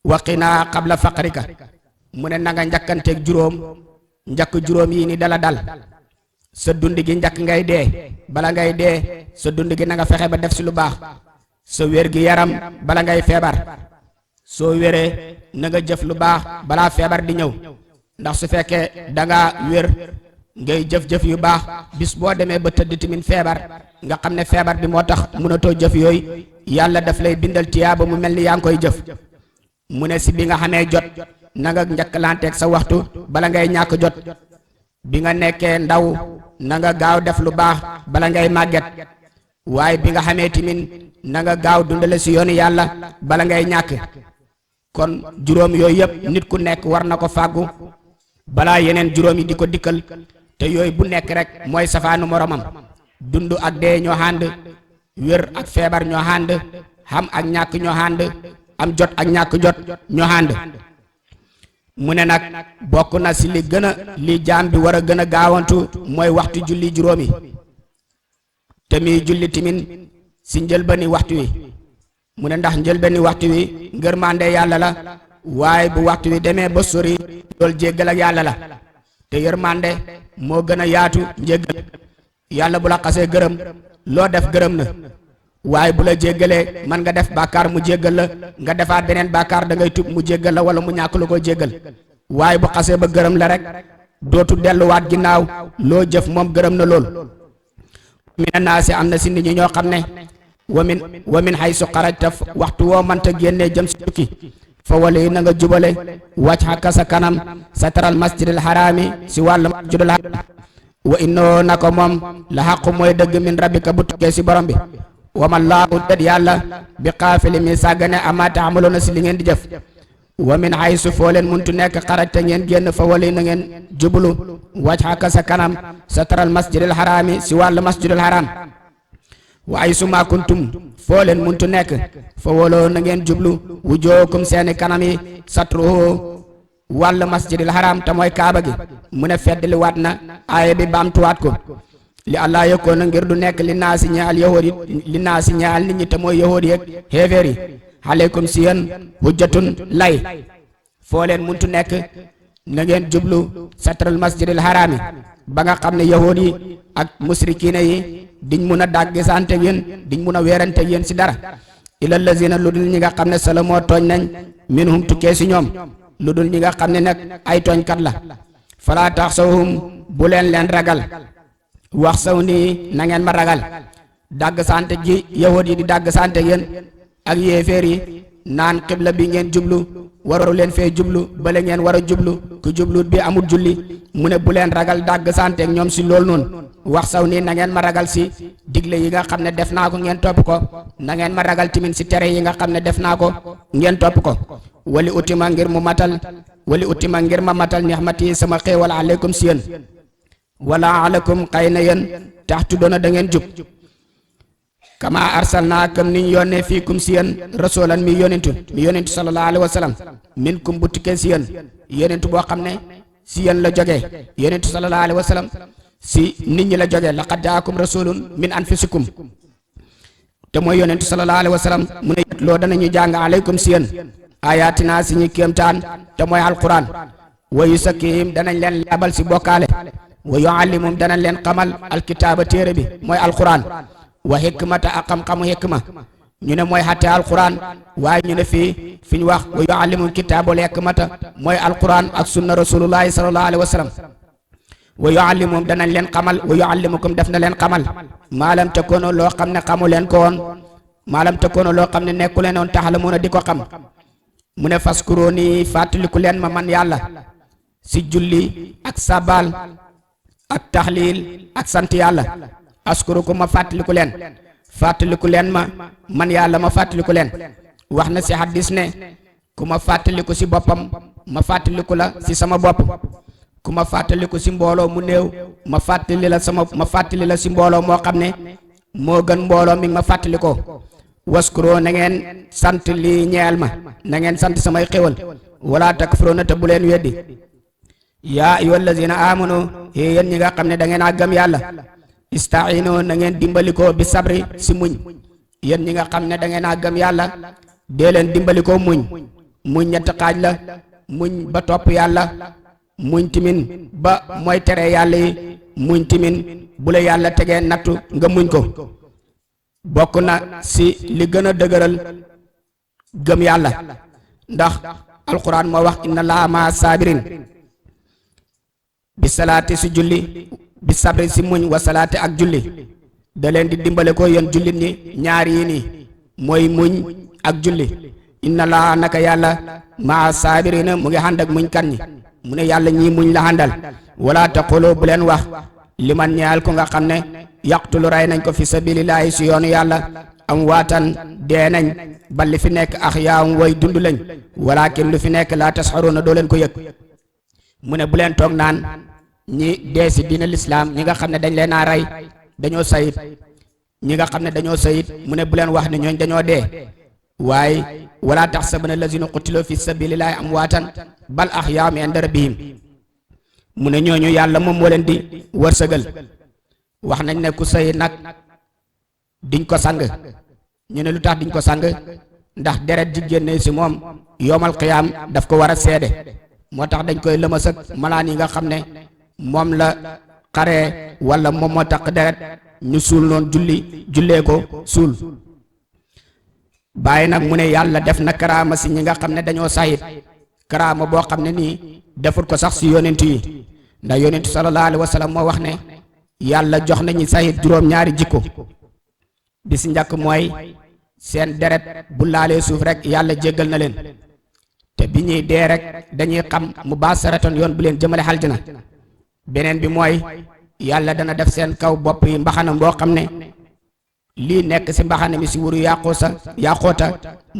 wa qinaa qabla faqrika mu ne nanga njëkkanteeg njëkk juróom yi ni dala dal sa dund gi njëkk ngay dee bala ngay dee sa dund gi na nga fexe ba def si lu baax sa wér gi yaram bala ngay feebar soo wéree na nga jëf lu baax balaa feebar di ñëw ndax su fekkee da nga wér ngay jëf-jëf yu baax bis boo demee ba tëdd timin feebar nga xam ne feebar bi moo tax mënatoo jëf yooyu yàlla daf lay bindal tiyaaba mu mel ni yaa ngi koy jëf mu ne si bi nga xamee jot na nga njëkkalanteeg sa waxtu bala ngay ñàkk jot bi nga nekkee ndaw na nga gaaw def lu baax bala ngay màgget waaye bi nga xamee timin na nga gaaw dundale si yoonu yàlla bala ngay ñàkk kon juróom yooyu yëpp nit ku nekk war na ko fàggu balaa yeneen juróom yi di ko dikkal te yooyu bu nekk rek mooy safaanu moromam dund ak dee ñoo ànd wér ak feebar ñoo ànd xam ak ñàkk ñoo ànd am jot ak ñàkk jot ñoo ànd mu ne nag bokk na si li jaam bi war a gën a gaawantu mooy waxtu julli juróomi te muy julli timin si njëlbani waxtu wi mu ne ndax njëlbani waxtu wi ngërmande yàlla la waaye bu waxtu wi demee ba sori loolu jéggal ak yàlla la te yërmande moo gën a yaatu njéggal yàlla bu la xasee gërëm loo def gërëm na waaye bu la jéggalee man nga def bàkkaar mu jéggal la nga defaat beneen bàkkaar da ngay tub mu jéggal la wala mu ñàkk la ko jéggal waaye bu xasee ba gërëm la rek dootu delluwaat ginnaaw loo jëf moom gërëm na lool mina naasi am na si nit ñi ñoo xam ne wa min haysu xarajta waxtu woo mënta génnee jëm si tukki fa wali na nga jubale wàcc xakka sa kanam satral masjidil haraami si wàllu masjidul haraam wa innoo na ko moom la xaqu mooy dëgg min rabbika bu tukkee si borom bi wa ma laahu det yàlla bi xaafili mi sàggane ama taamaloona si li ngeen di jëf wa min haysu foo leen muntu nekk xarajta ngeen génn fa wali na ngeen jublu wàcc xakka sa kanam satral masjidil haraami si wàllu masjidul haraam wa ay suma kuntum foo leen muntu nekk fa woloo na ngeen jublu wujookum seeni kanam yi satruhu wàll masjidil haram te mooy kaaba gi mu ne feddli waat na aaya bi baamtuwaat ko li allah yëkkoon na ngir du nekk li naa si ñaal yahood yi li naa si ñaal nit ñi te mooy yahood yeeg xeefeer yi aleykum si yéen hujjatun lay foo leen muntu nekk na ngeen jublu satral masjidil harami ba nga xam ne yahood yi ak musrikiina yi diñ mun a dàggisante yéen diñ mun a weerante yéen si dara ila lazina lu dul ñi nga xam ne salamoo tooñ nañ minhum tukkee si ñoom lu dul ñi nga xam ne nag ay tooñkat la falaa taxsawhum bu leen ragal wax saw nii na ngeen ma ragal dàggsante ji yahud yi di dàggsante yéen ak yéeféer yi naan xibla bi ngeen jublu waru leen fee jublu bale ngeen war a jublu ku jubluut bi amul julli mu ne bu leen ragal dàggsante ak ñoom si loolu noonu wax saw nii na ngeen ma ragal si digle yi nga xam ne def naa ko ngeen topp ko na ngeen ma ragal timin si tere yi nga xam ne def naa ko ngeen topp ko wali utima ngir ma matal nixmati sama xéewal aleykum si yéen wala alakum xëy na yéen taxtu doona da ngeen jub kama arsalna kam niñ yónnee fiikum si yéen rasulan mi yónentu sallallahu alayhi wa sallam minkum bu tukkee si yéen yónentu boo xam ne si yéen la jógee yónentu sallallahu alayhi wa sallam si nit ñi la jógee laqad jaakum rasulun min anfusikum te mooy yónentu sallallahu alayhi wa sallam mu ne loo danañu jàng aleykum si yéen ayatina si ñi kéemtaan te mooy alquran wa yusakkihim danañ leen labal si bokkaale wa yuallimum danañ leen xamal alkitaaba téere bi mooy alquran wa hikmata ak xam-xamu hikma ñu ne mooy xatte alquran waaye ñu ne fii fi ñu wax wa yuallimum kitaabul hikmata mooy alquran ak sunna rasulullahi sallallahu alayhi wa sallam wa yuallimum danañ leen xamal wa yuallimukum def na leen xamal maalam takkono loo xam ne xamu leen ko woon maalam takkono loo xam ne nekku leen woon taxlamuuna di ko xam mu ne faskurooni fàttaliku leen ma man yàlla si julli ak sabal ak taxliil ak sant yàlla askurukum ma fàttaliku leen ma man yàlla ma fàttaliku leen wax na si hadis ne ku ma fàttaliku si boppam ma fàttaliku la si sama bopp ku ma fàttaliku si mbooloo mu néew ma fàttali la si mbooloo moo xam ne moo gën mbooloo mi ma fàttali ko waskuroo na ngeen sant lii ñeel ma na ngeen sant samay xéwal wala takfuruuna te bu leen weddi yaa ayyuhal lazina amanu yéen ñi nga xam ne da ngeen a gëm yàlla ista'iinu na ngeen dimbalikoo bi sabri si muñ yéen ñi nga xam ne da ngeen a gëm yàlla dee leen dimbalikoo muñ ñetti xaaj la muñ ba topp yàlla muñ timin ba mooy tere yàlla yi muñ timin bu la yàlla tegee nattu nga muñ ko bokk na si li gën a dëgëral gëm yàlla ndax alquran moo wax inna laa ma sabirin bi salaati si julli bi sabri si muñ wa salaati ak julli da leen di dimbale ko yéen jullit ñi ñaar yi nii mooy muñ ak julli inna laa naka yàlla ma sabirina mu ngi ànd ak muñ kan ñi mu ne yàlla ñii muñ la àndal wala taqulu bu leen wax liman ñaal ko nga xam ne yaqtulu rey nañ ko fi sabilillahi si yoonu yàlla am waatan dee nañ bal li fi nekk axyaam way dund lañ walakin lu fi nekk laa tasxaruuna doo leen ko yëg mu ne bu leen toog naan ñi dee si diina lislaam ñi nga xam ne dañ leen a rey dañoo sayit ñi nga xam ne dañoo sayit mu ne bu leen wax ne ñooñ dañoo dee waaye wala taxsabana lazina qutilu fi sabilillahi amwaatan bal axyaam inda rabbihim mu ne ñooñu yàlla moom moo leen di wërsëgal wax nañ ne ku sayit nag diñ ko sang ñu ne lu tax diñ ko sang ndax deret ji génne si moom yoomal qiyaam daf ko war a seede moo tax dañ koy lëmas ak malaan yi nga xam ne moom la xaree wala moom moo tax deret ñu suul noonu jullee ko suul bàyyi nag mu ne yàlla def na karaama si ñi nga xam ne dañoo sayit karaama boo xam ne nii defut ko sax si yonentu yi ndax yonentu sallallahu alayhi wa sallam moo wax ne yàlla jox nañu sayit juróom-ñaari jikko bi si njëkk mooy seen deret bu laalee suuf rek yàlla jéggal na leen te bi ñuy dee rek dañuy xam mu baasaratoon yoon bu leen jëmale aljana beneen bi mooy yàlla dana def seen kaw bopp yi mbaxana boo xam ne lii nekk si mbaxana mi si wuru yàqoota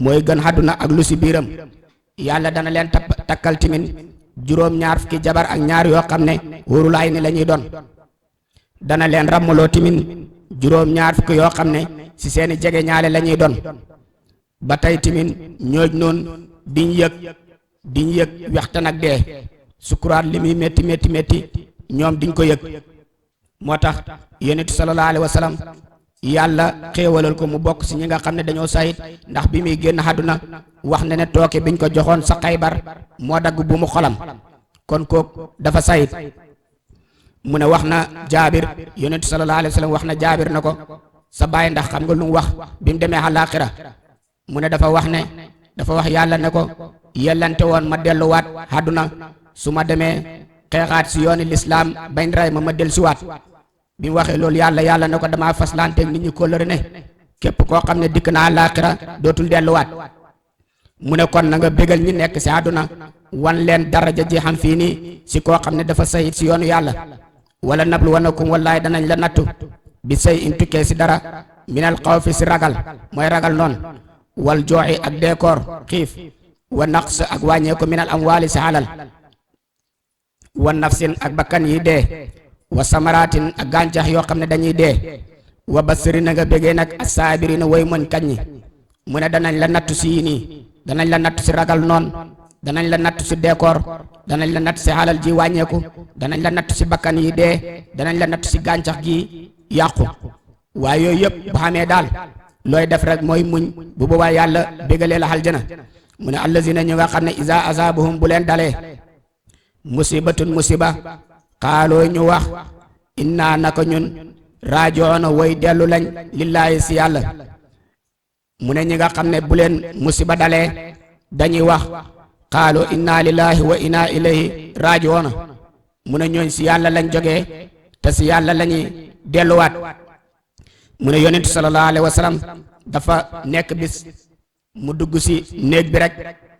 mooy gën àdduna ak lu si biiram yàlla dana leen takkal timin juróom-ñaar fukki jabar ak ñaar yoo xam ne wóorul ay ni la ñuy doon dana leen rammaloo timin juróom-ñaar fukki yoo xam ne si seeni jege ñaale la ñuy doon ba tey timin ñooj noonu diñ yëg waxtaan ak dee sukuraat li muy métti ñoom diñ ko yëg moo tax yonent sallallahu alayhi wa sallam yàlla xéewalal ko mu bokk si ñi nga xam ne dañoo sayit ndax bi muy génn àdduna wax na ne tooke biñ ko joxoon sa Xaybar moo dagg bu mu xolam kon kook dafa sayit mu ne wax na jaabir yonent sallallahu alayhi wa sallam wax na jaabir na ko sa baay ndax xam nga lu mu wax bi mu demee àllaaxira mu ne dafa wax yàlla ne ko yellante woon ma delluwaat àdduna su ma demee xeexaat si yooni lislaam bañ rey ma dellusiwaat bi mu waxee loolu yàlla ne ko damaa faslanteeg nit ñi kóllëre ne képp koo xam ne dikk na àllaaxira dootul delluwaat mu ne kon na nga bégal ñi nekk si àdduna wan leen daraja ji xam fii nii si koo xam ne dafa sayit si yoonu yàlla wala nablu wanakum wallaay danañ la nattu bi say in tukkee si dara minal xawfi si ragal mooy ragal noonu wal jooxi ak deekoor xiif wa naqs ak wàññeeku minal amwaali si alal wa nafsin ak bakkan yi dee wa samaraatin ak gàncax yoo xam ne dañuy dee wa basiri na nga bégee nag asaabirina way mën kañ ñi mu ne danañ la nattu si nii danañ la nattu si ragal noonu danañ la nattu si dékoor danañ la nattu si xalal ji wàññeeku danañ la nattu si bakkan yi dee danañ la nattu si gàncax gi yàqu waaye yooyu yëpp bu xamee daal looy def rek mooy muñ bu boobaa yàlla bégalee la aljana mu ne allazina ñu nga xam ne isa asaabahum bu leen dalee musibatun musiba xaaloo ñu wax inna naka ñun raajoona way dellu lañ lillaahi si yàlla mu ne ñi nga xam ne bu leen musiba dalee dañuy wax xaaloo inna lillahi wa inna ilayhi raajoona mu ne ñooñ si yàlla lañ jógee te si yàlla lañuy delluwaat mu ne yonentu sallallahu alayhi wa sallam dafa nekk bis mu dugg si néeg bi rek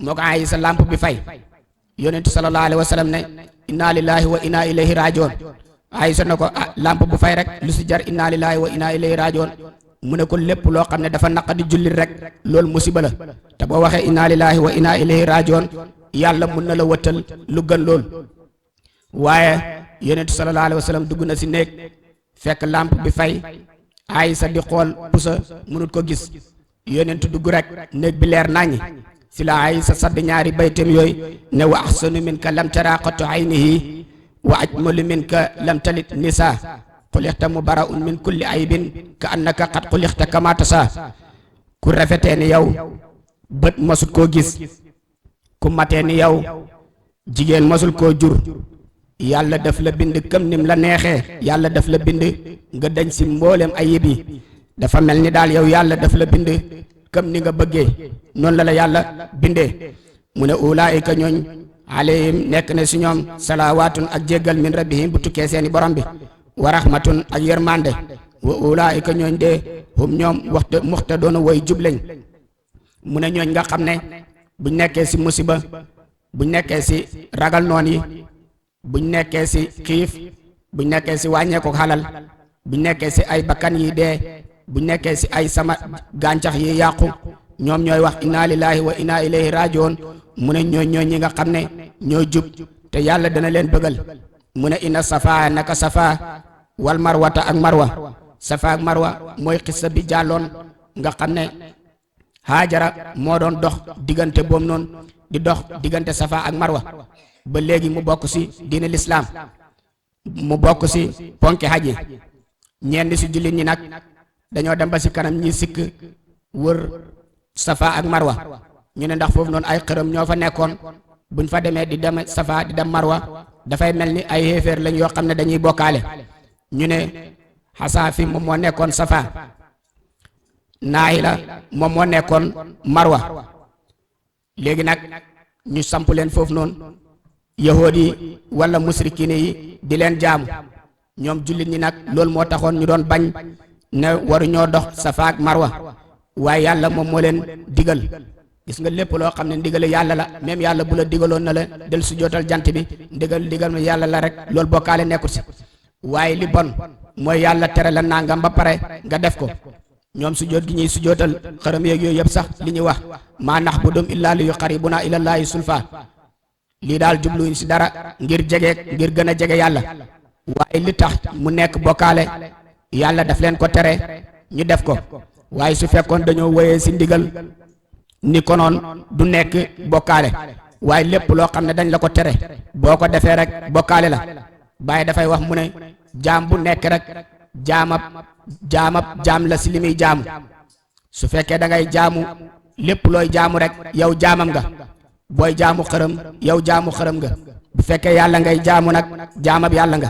moo ko ayi sa lamp bi fay yonentu sallallahu alayhi wa sallam ne inna lillahi wa inna ilayhi rajiun Aysa na ko lamp bu fay rek lu si jar inna lillahi wa inna ilayhi rajiun mu ne ko lépp loo xam ne dafa naqadi jullit rek loolu musiba la te boo waxee inna lillahi wa inna ilayhi rajiun yàlla mun na la wëttal lu gën lool waaye yonentu sallallahu alayhi wa sallam dugg na si néeg fekk lamp bi fay Aysa di xool pusa mënut ko gis yonent dugg rek néeg bi leer naññi si la Aysa sadd ñaari baytam yooyu ne wa ahsanu minka lam tara qattu aynihi wa ajmalu minka lam talit nisa xulixta mubara'un min kulli aybin ka annaka qad xulixta kama tasa ku rafetee ni yow bët masut koo gis ku matee ni yow jigéen masul koo jur yàlla daf la bind këm nim la neexee yàlla daf la bind nga dañ si mboolem ayib yi dafa mel ni daal yow yàlla daf la bind këm ni nga bëggee noonu la la yàlla bindee mu ne ulaayika ñooñ alayhim nekk na si ñoom salawaatun ak jéggal min rabbihim bu tukkee seeni borom bi wa rahmatun ak yërmande wa ulaayika ñooñ de hum ñoom waxta muxta doona woy jubleñ mu ne ñooñ nga xam ne buñ nekkee si musiba buñ nekkee si ragal noon yi buñ nekkee si xiif buñ nekkee si wàññeeku xalal buñ nekkee si ay bakkan yi dee buñ nekkee si ay sama gàncax yi yàqu ñoom ñooy wax inna lillahi wa inna ilayhi rajiun mu ne ñooy ñi nga xam ne ñoo jub te yàlla dana leen bëggal mu ne inna safa naka safa wal marwata ak marwa safa ak marwa mooy xissa bi jàlloon nga xam ne Haajara moo doon dox diggante boobu noonu di dox diggante safa ak marwa ba léegi mu bokk si diine lislaam mu bokk si ponki xaj yi ñenn si jullit ñi nag dañoo dem ba si kanam ñi sikk wër safa ak marwa ñu ne ndax foofu noonu ay xërëm ñoo fa nekkoon buñ fa demee di dem safa di dem marwa dafay mel ni ay xéeféer lañ yoo xam ne dañuy bokkaale ñu ne xasaafi moom moo nekkoon safa naahila moom moo nekkoon marwa léegi nag ñu samp leen foofu noonu yahood yi wala musrikiin yi di leen jaamu ñoom jullit ñi nag loolu moo taxoon ñu doon bañ ne waruñoo dox safa ak marwa waaye yàlla moom moo leen digal gis nga lépp loo xam ne ndigale yàlla la même yàlla bu la digaloon na la del su jootal jant bi digal ma yàlla la rek loolu bokkaale nekkul si waaye li bon mooy yàlla tere la nangam ba pare nga def ko ñoom su joot gi ñuy su jootal xërëm yeeg yooyu yëpp sax li ñuy wax maa na'buduhum illaa li yuqarribuna ilallaahi sulfa lii daal jubluñ si dara ngir gën a jege yàlla waaye li tax mu nekk bokkaale yàlla daf leen ko tere ñu def ko waaye su fekkoon dañoo wéyee si ndigal ni konoon du nekk bokkaale waaye lépp loo xam ne dañ la ko tere boo ko defee rek bokkaale la Baay dafay wax mu ne jaam bu nekk rek jaam la si li muy jaamu su fekkee da ngay jaamu lépp looy jaamu rek yow jaamam nga booy jaamu xërëm yow jaamu xërëm nga bu fekkee yàlla ngay jaamu nag jaamab yàlla nga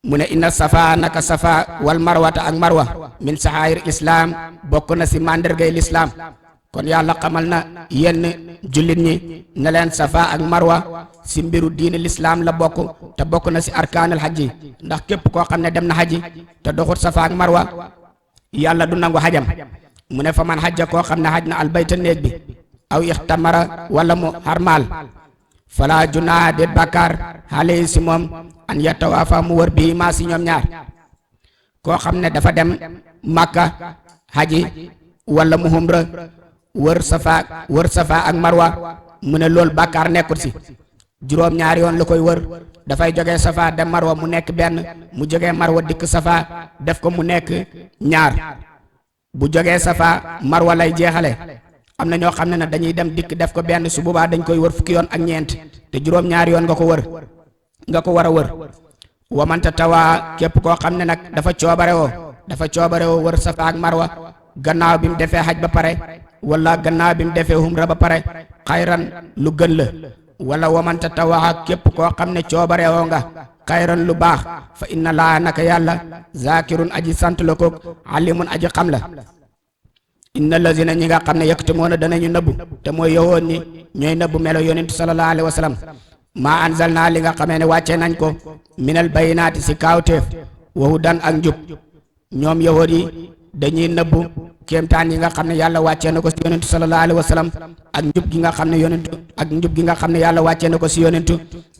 mu ne inna safa naka safa wal marwata ak marwa min sahaayir islam bokk na si mandargay lislaam kon yàlla xamal na yenn jullit ñi ne leen safa ak marwa si mbiru diine lislaam la bokk te bokk na si arkaanal xajji ndax képp koo xam ne dem na xaji te doxut safa ak marwa yàlla du nangu xajam mu ne fa man xajja koo xam ne xaj na albayta néeg bi aw ixtamara wala mu harmaal fala junaa déet bàkkaar xale si moom an yatawaafa mu wër bii maa si ñoom ñaar koo xam ne dafa dem Makka haji wala mu humra wër safa ak marwa mu ne loolu bàkkaar nekkul si juróom ñaari yoon la koy wër dafay jógee safa dem marwa mu nekk benn mu jógee marwa dikk safa def ko mu nekk ñaar bu jógee safa marwa lay jeexale am na ñoo xam ne ne dañuy dem dikk def ko benn su boobaa dañ koy wër fukki yoon ak ñeent te juróom ñaari yoon nga ko war a wër wamanta tawaa képp koo xam ne nag dafa coobarewoo wër safa ak marwa gannaaw bi mu defee xaj ba pare wala gannaaw bi mu defee humra ba pare xayran lu gën la wala wamanta tawaa képp koo xam ne coobarewoo nga xayran lu baax fa inna laa naka yàlla zakirun aji sant la ko alimun aji xam la inna lazina ñi nga xam ne yaktumoona danañu nëbbu te mooy yowoon ni ñooy nëbbu melo yonentu sallallahu alayhi wa sallam maa anzalna li nga xamee ne wàccee nañ ko minal bayinaati si kaawteef wa hudan ak njub ñoom yahood yi dañuy nëbbu kéemtaan yi nga xam ne yàlla wàccee na ko si yonentu sallallahu alayhi wa sallam ak njub gi nga xam ne yàlla wàccee na ko si yonentu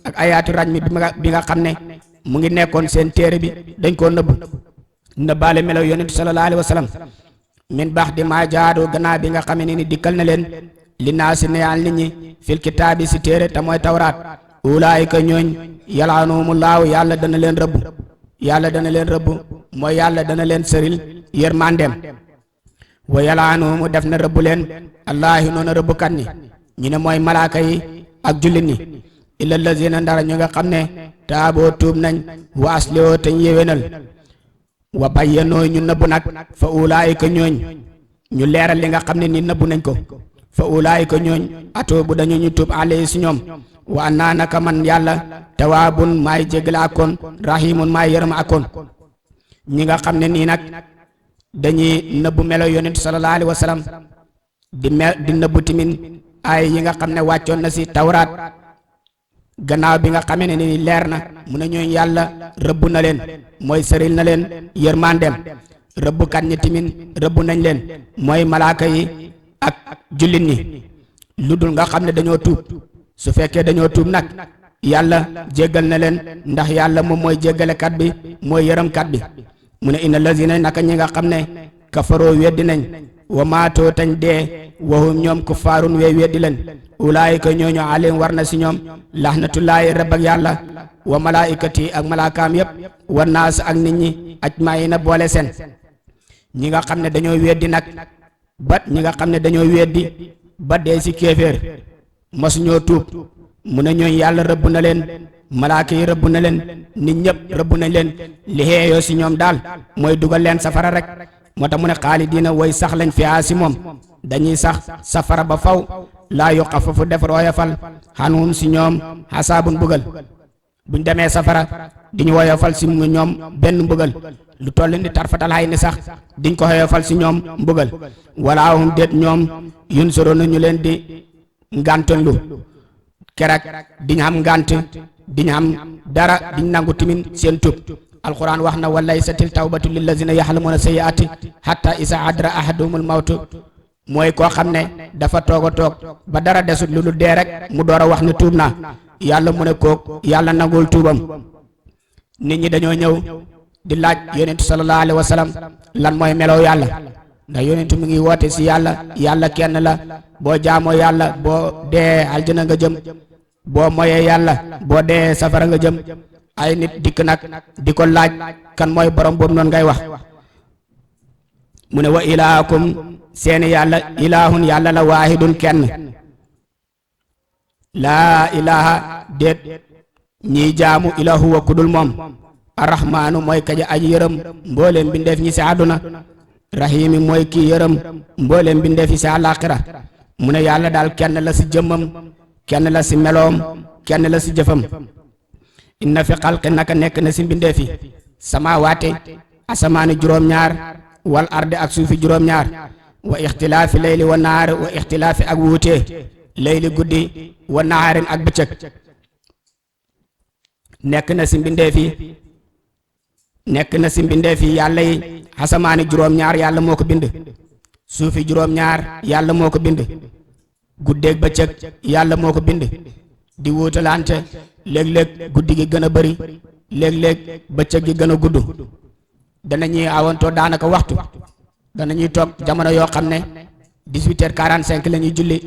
ak ayaatu rajmi bi nga xam ne mu ngi nekkoon seen téere bi dañ koo nëbbaale melo yonentu sallallahu alayhi wa sallam min baax di maa jaadu gannaaw bi nga xam ne ni dikkal na leen li naa si neyal nit ñi fil kitaabi si téere te mooy tawraat ulaayika ñooñ yalaanuhumullaahu yàlla dana leen rëbb mooy yàlla dana leen sëril yërmandeem wa yalaanu mu def na rëbbu leen allaahi noona rëbbukat ni ñu ne mooy malaaka yi ak jullit ñi illa lazina ndara ñu nga xam ne taaboo tuub nañ wa aslihoo te ñu yéwénal wa bayyanoo ñu nëbbu nag fa ulaayika ñooñ ñu leeral li nga xam ne ni nëbbu nañ ko fa ulaayika ñooñ atoobu dañu ñu tuub alayhi si ñoom wa annaa naka man yàlla tawaabun maay jéggale akoon rahimun maay yërëm akoon ñi nga xam ne nii nag dañuy nëbbu melo yonent sallallahu alayhi wa sallam di nëbbu timin ay yi nga xam ne wàccoon na si tawraat gannaaw bi nga xamee ne ni leer na mu ne ñooñu yàlla rëbb na leen mooy sëril na leen yërmandeem rëbbkat ñi timin rëbb nañ leen mooy malaaka yi ak jullit ñi lu dul nga xam ne dañoo tuub su fekkee dañoo tuub nag yàlla jéggal na leen ndax yàlla moom mooy jéggalekat bi mooy yërëmkat bi mu ne inna lazina naka ñi nga xam ne kafaroo weddi nañ wa maatoo tañ dee wahum ñoom kuffaarun wee weddi leen ulaayika ñooñu alim war na si ñoom laxnatullaahi rëbb ak yàlla wa malaayikati ak malaakaam yépp wa naas ak nit ñi ajmaina boole seen ñi nga xam ne dañoo weddi nag ñi nga xam ne dañoo weddi ba dee si kéeféer mosu ñoo tuub mu ne ñooñu yàlla rëbb na leen malaaka yi rëbb na leen nit ñëpp rëbb nañ leen li xeeyoo si ñoom daal mooy dugal leen safara rek moo tax mu ne xaalidiina way sax lañ fiyaa si moom dañuy sax safara ba faw laa yuxaffafu defar woyofal xanhum si ñoom xasaabun mbugal buñ demee safara diñu woyofal si ñoom benn mbugal lu toll ni tarfatal xay ni sax diñ ko woyofal si ñoom mbugal wala hum déet ñoom yun soro na ñu leen di ngàntanlu kerak diñ xam ngànt diñ xam dara diñ nangu timin seen tub alquran wax na walaysatil tawbatu lillazina yaxlamuna sayyiati hatta isa adra ahaduhumul mawtu mooy koo xam ne dafa toog a toog ba dara desut lu dee rek mu door a wax ne tuub naa yàlla mu ne kook yàlla nangul tuubam nit ñi dañoo ñëw di laaj yonentu sallallahu alayhi wa sallam lan mooy melow yàlla ndax yonentu mi ngi woote si yàlla kenn la boo jaamoo yàlla boo dee aljana nga jëm boo moyee yàlla boo dee safara nga jëm ay nit dikk nag di ko laaj kan mooy borom boobu noonu ngay wax mu ne wa ilaakum seeni yàlla ilaahun yàlla la waahidun kenn laa ilaha déet ñiy jaamu ilahu wa kudul moom arrahmaanu mooy kaja aji yërëm mbooleem bindeef ñi si àdduna rahimi mooy kii yërëm mbooleem bindeef yi si àllaaxira mu ne yàlla daal kenn la si jëmmam kenn la si meloom kenn la si jëfam inna fi xalqi naka nekk na si mbindeef yi samaawaate asamaani juróom-ñaar wal ardi ak suufi juróom-ñaar wa ixtilaafi layli wa nahaari wa ixtilaafi ak wuutee layli guddi wa nahaarin ak bëccëg nekk na si mbindeef yi yàlla yi asamaani juróom-ñaar yàlla moo ko bind suufi juróom-ñaar yàlla moo ko bind guddeeg bëccëg yàlla moo ko bind di wuutalante léeg-léeg guddi gi gën a bëri léeg-léeg bëccëg gi gën a gudd danañuy awantoo daanaka waxtu danañuy toog jamono yoo xam ne 18h45 la ñuy julli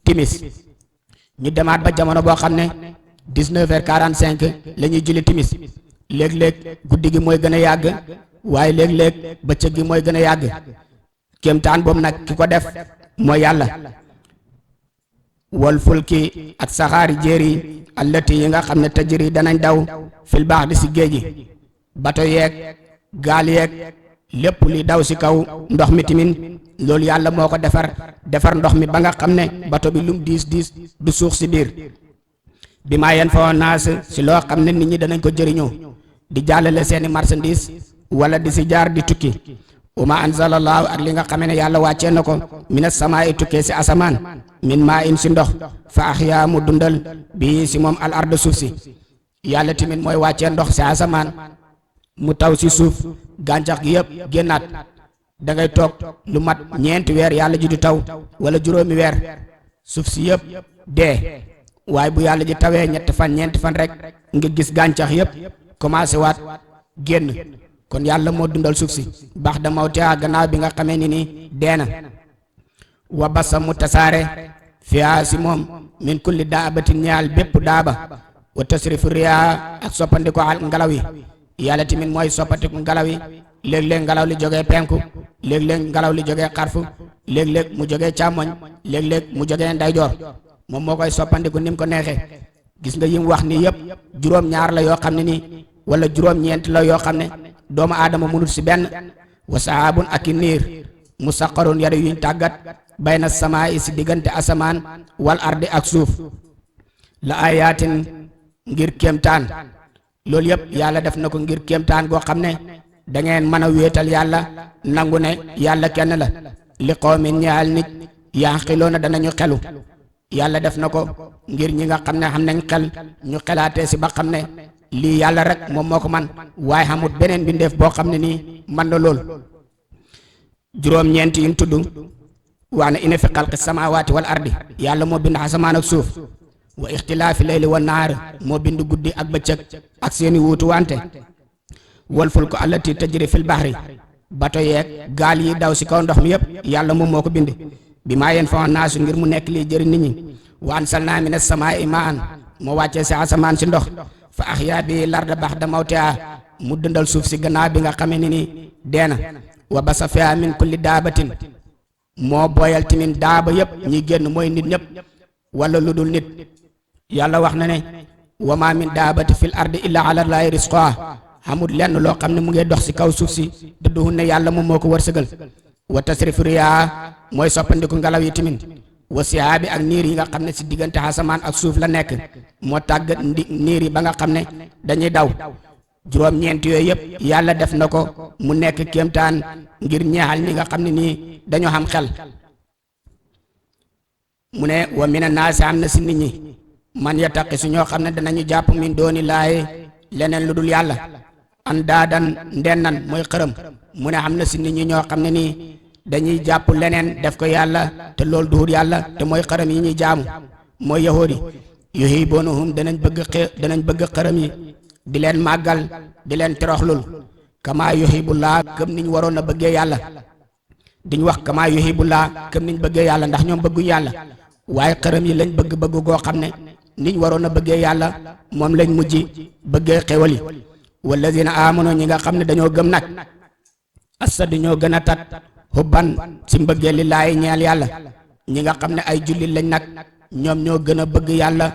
timis ñu demaat ba jamono boo xam ne 19h45 la ñuy julli timis léeg-léeg guddi gi mooy gën a yàgg waaye léeg-léeg bëccëg gi mooy gën a yàgg kéemtaan boobu nag ki ko def mooy yàlla wal fulki ak saxaari jéeri allati yi nga xam ne tajri danañ daw fil baax di si géej gi bato yeeg gaal yeeg lépp li daw si kaw ndox mi timin loolu yàlla moo ko defar ndox mi ba nga xam ne bato bi lum diis du suux si biir bi maa yen fa naas si loo xam ne nit ñi danañ ko jëriñoo di jàllale seeni marchandise wala di si jaar di tukki wa ma anzalallahu ak li nga xamee ne yàlla wàccee na ko mina samaa'i tukkee si asamaan min maa in si ndox fa axyaa mu dundal bii si moom al arda suuf si yàlla tamit mooy wàccee ndox si asamaan mu taw si suuf gàncax gi yëpp génnaat da ngay toog lu mat ñeenti weer yàlla ji du taw wala juróomi weer suuf si yëpp dee waaye bu yàlla ji tawee ñeenti fan rek nga gis gàncax yëpp commencé waat génn kon yàlla moo dundal suuf si baax da mawtiha gannaaw bi nga xamee ni nii dee na wa basa mu tasaare fiha si moom min kulli daabatin ñaal bépp daaba wa tasrifu riyaa ak soppandiko ngelaw yi yàlla tamit mooy soppandiko ngelaw yi léeg-léeg ngelaw li jógee penku léeg-léeg ngelaw li jógee xarfu léeg-léeg mu jógee càmmoñ léeg-léeg mu jógee ndeyjoor moom moo koy soppandiku ni mu ko neexee gis nga yim wax nii yëpp juróom-ñaar la yoo xam ne nii wala juróom-ñeent la yoo xam ne doomu aadama mënul si benn wa sahaabun ak i niir musaqarun yare yuñ tàggat bayna samaa i si diggante asamaan wal ardi ak suuf la ayaatin ngir kéemtaan loolu yëpp yàlla def na ko ngir kéemtaan goo xam ne da ngeen mën a wéetal yàlla nangu ne yàlla kenn la li qawmin ñaal nit yanqiloona danañu xelu yàlla def na ko ngir ñi nga xam ne xam nañ xel ñu xelaatee si ba xam ne lii yàlla rek moom moo ko man waaye xamut beneen bindeef boo xam ne nii man na lool juróom-ñeent yi tudd wax ne inna fi xalqi samaawaati wal ardi yàlla moo bind asamaan ak suuf wa ixtilaafi layli wa naar moo bind guddi ak bëccëg ak seeni wuutu wante wal fulku allati tajri fil bahri bato yeeg gaal yi daw si kaw ndox mi yëpp yàlla moom moo ko bind bi maa yeen fa naasu ngir mu nekk lii jëriñ nit ñi wa ansalnaa minas samaa'i maa'an moo wàccee si asamaan si ndox fa ahyaa bi larda ba'da mawtihaa mu dundal suuf si gannaaw bi nga xamee ni nii deena wa basa fiihaa min kulli daabatin moo booyal timin daaba yëpp ñi génn mooy nit ñëpp wala lu dul nit yàlla wax na ne wa maa min daabati fil ardi illaa ala llaahi rizquhaa amul lenn loo xam ne mu ngi dox si kaw suuf si te duhun ne yàlla moom moo ko wërsëgal wa tasrifu riyaa mooy soppandiku ngelaw yi timin wa sihaabi ak niir yi nga xam ne si diggante asamaan ak suuf la nekk moo tàggat niir yi ba nga xam ne dañuy daw juróom-ñeent yooyu yëpp yàlla def na ko mu nekk kéemtaan ngir ñeexal ñi nga xam ne nii dañoo xam xel mu ne wa mina naasi am na si nit ñi man yattaqi su ñoo xam ne danañu jàpp min dooni laahi leneen lu dul yàlla an daadan ndennan mooy xërëm mu ne xam na si nit ñi ñoo xam ne nii dañuy jàpp leneen def ko yàlla te loolu duhul yàlla te mooy xërëm yi ñuy jaamu mooy yahoodi yuhibbuunahum danañ bëgg xërëm yi di leen màggal di leen toroxlul kama yuhibbullah këm niñ waroon a bëggee yàlla diñ wax kama yuhibbullah këm niñ bëggee yàlla ndax ñoom bëgguñ yàlla waaye xërëm yi lañ bëgg goo xam ne niñ waroon a bëggee yàlla moom lañ mujj bëggee xewal yi wallazina amanu ñi nga xam ne dañoo gëm nag asad ñoo gën a tat hubban si mbëggee lillaahi ñeel yàlla ñi nga xam ne ay jullit lañ nag ñoom ñoo gën a bëgg yàlla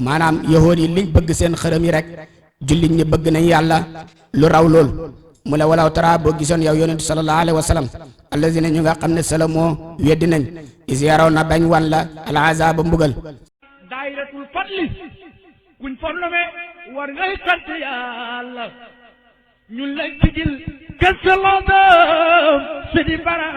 maanaam yahood yi liñ bëgg seen xërëm yi rek jullit ñi bëgg nañ yàlla lu raw lool mu la walaw tara boo gisoon yow yonent sallallahu alayhi wa sallam allazina ñu nga xam ne salamoo weddi nañ is yaraw na bañ wan la al azaba mbugal daayiratul fadli kuñ fornome war ngay sant yàlla ñun lay tijil gëstaloodam sidi baram